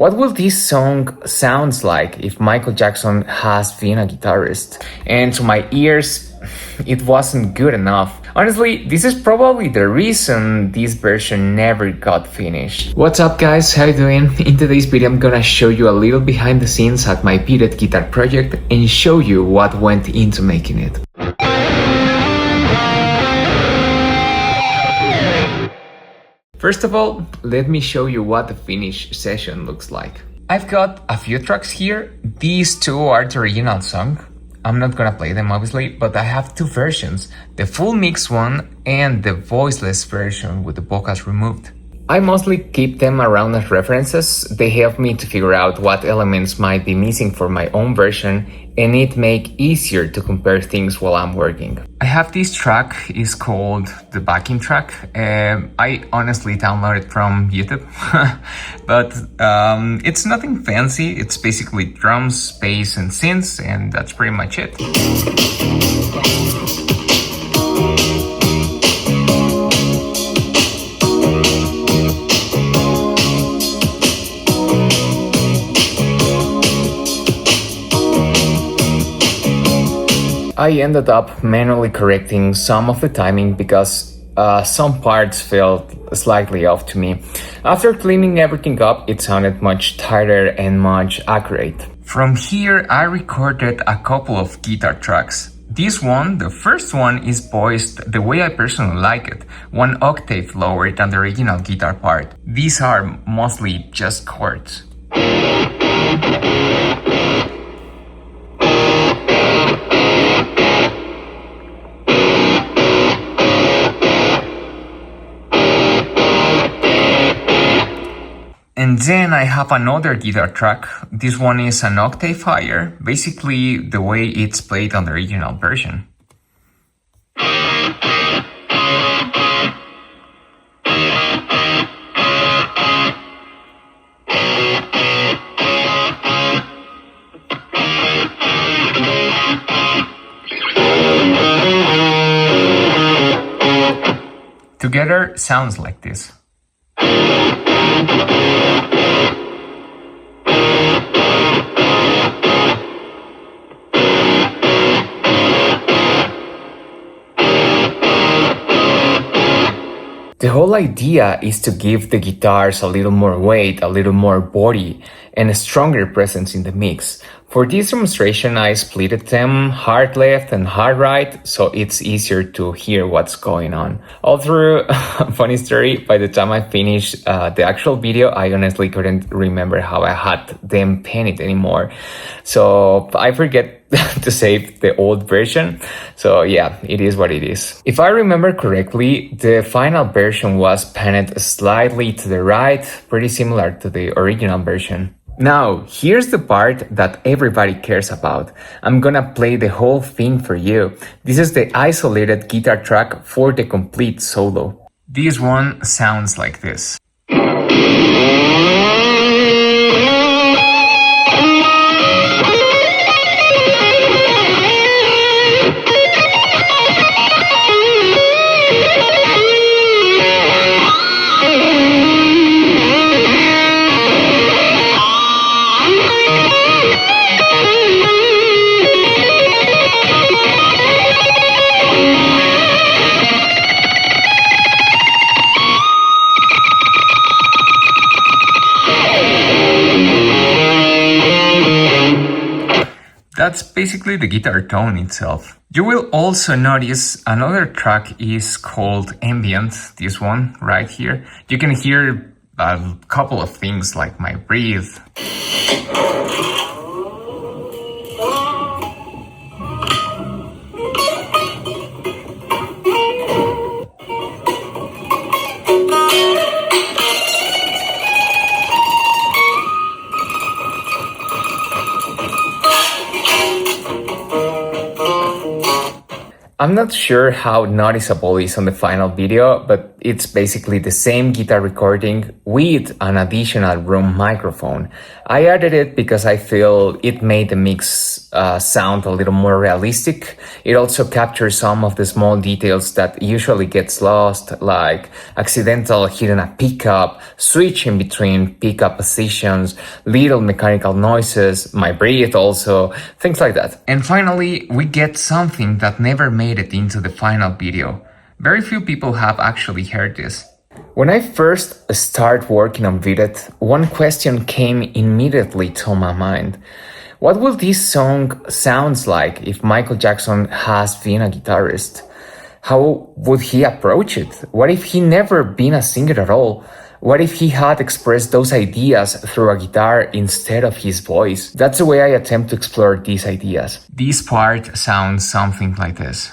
What will this song sounds like if Michael Jackson has been a guitarist? And to my ears, it wasn't good enough. Honestly, this is probably the reason this version never got finished. What's up guys, how you doing? In today's video I'm gonna show you a little behind the scenes at my beaded guitar project and show you what went into making it. First of all, let me show you what the finished session looks like. I've got a few tracks here. These two are the original song. I'm not gonna play them obviously, but I have two versions, the full mix one and the voiceless version with the vocals removed. I mostly keep them around as references. They help me to figure out what elements might be missing for my own version, and it make easier to compare things while I'm working. I have this track, it's called the backing track. I honestly downloaded it from YouTube, but it's nothing fancy. It's basically drums, bass, and synths, and that's pretty much it. I ended up manually correcting some of the timing because some parts felt slightly off to me. After cleaning everything up, it sounded much tighter and much accurate. From here, I recorded a couple of guitar tracks. This one, the first one, is voiced the way I personally like it, 1 octave lower than the original guitar part. These are mostly just chords. And then I have another guitar track. This one is an octave higher, basically the way it's played on the original version. Together sounds like this. The whole idea is to give the guitars a little more weight, a little more body, and a stronger presence in the mix. For this demonstration, I splitted them hard left and hard right, so it's easier to hear what's going on. All through, funny story, by the time I finished the actual video, I honestly couldn't remember how I had them painted anymore. So I forget to save the old version. So yeah, it is what it is. If I remember correctly, the final version was painted slightly to the right, pretty similar to the original version. Now, here's the part that everybody cares about. I'm gonna play the whole thing for you. This is the isolated guitar track for the complete solo. This one sounds like this. That's basically the guitar tone itself. You will also notice another track is called Ambient, this one right here. You can hear a couple of things like my breathe. I'm not sure how noticeable it is on the final video, but it's basically the same guitar recording with an additional room microphone. I added it because I feel it made the mix sound a little more realistic. It also captures some of the small details that usually gets lost, like accidental hitting a pickup, switching between pickup positions, little mechanical noises, my breath also, things like that. And finally, we get something that never made it into the final video. Very few people have actually heard this. When I first started working on Videt, one question came immediately to my mind. What will this song sound like if Michael Jackson has been a guitarist? How would he approach it? What if he never been a singer at all? What if he had expressed those ideas through a guitar instead of his voice? That's the way I attempt to explore these ideas. This part sounds something like this.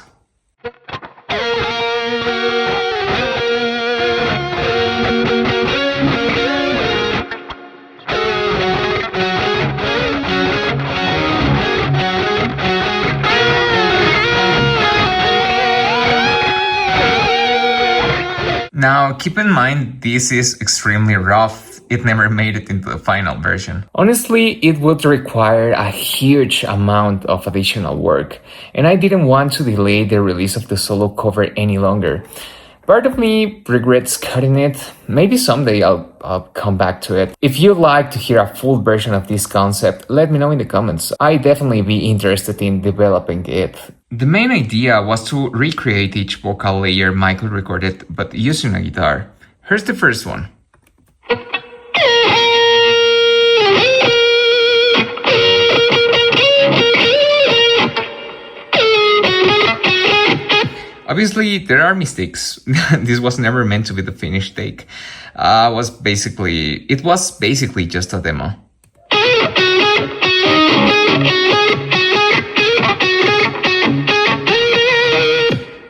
Now, keep in mind, this is extremely rough. It never made it into the final version. Honestly, it would require a huge amount of additional work, and I didn't want to delay the release of the solo cover any longer. Part of me regrets cutting it. Maybe someday I'll come back to it. If you'd like to hear a full version of this concept, let me know in the comments. I'd definitely be interested in developing it. The main idea was to recreate each vocal layer Michael recorded, but using a guitar. Here's the first one. Obviously, there are mistakes. This was never meant to be the finished take. It was basically just a demo.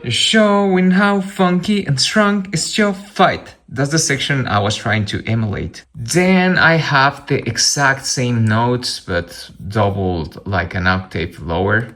Showing how funky and strong is your fight. That's the section I was trying to emulate. Then I have the exact same notes, but doubled like an octave lower.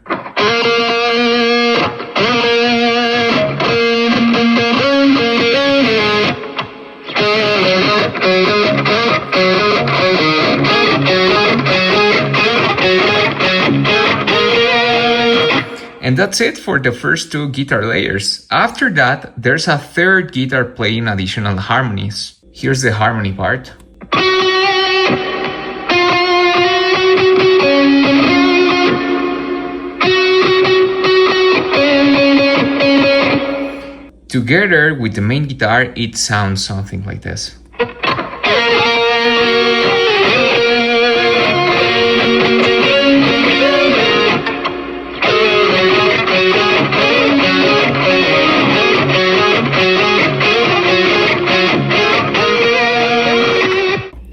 And that's it for the first two guitar layers. After that, there's a third guitar playing additional harmonies. Here's the harmony part. Together with the main guitar, it sounds something like this.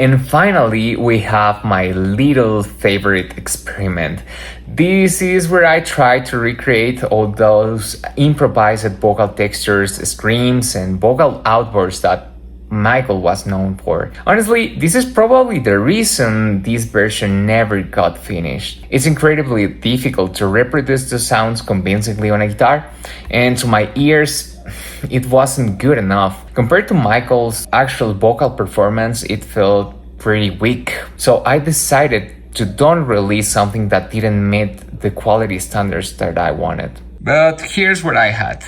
And finally, we have my little favorite experiment. This is where I try to recreate all those improvised vocal textures, screams, and vocal outbursts that Michael was known for. Honestly, this is probably the reason this version never got finished. It's incredibly difficult to reproduce the sounds convincingly on a guitar, and to my ears, it wasn't good enough. Compared to Michael's actual vocal performance, it felt pretty weak. So I decided to don't release something that didn't meet the quality standards that I wanted. But here's what I had.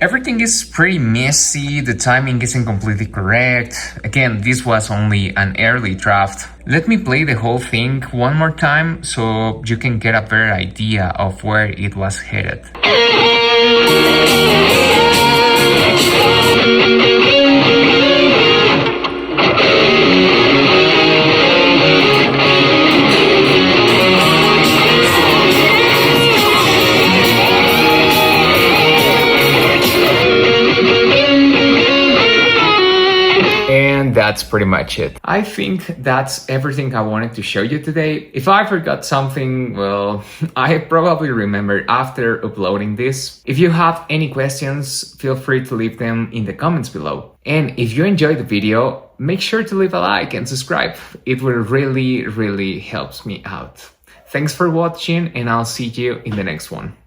Everything is pretty messy, the timing isn't completely correct. Again, this was only an early draft. Let me play the whole thing one more time so you can get a better idea of where it was headed. That's pretty much it. I think that's everything I wanted to show you today. If I forgot something, well, I probably remembered after uploading this. If you have any questions, feel free to leave them in the comments below. And if you enjoyed the video, make sure to leave a like and subscribe. It will really helps me out. Thanks for watching, and I'll see you in the next one.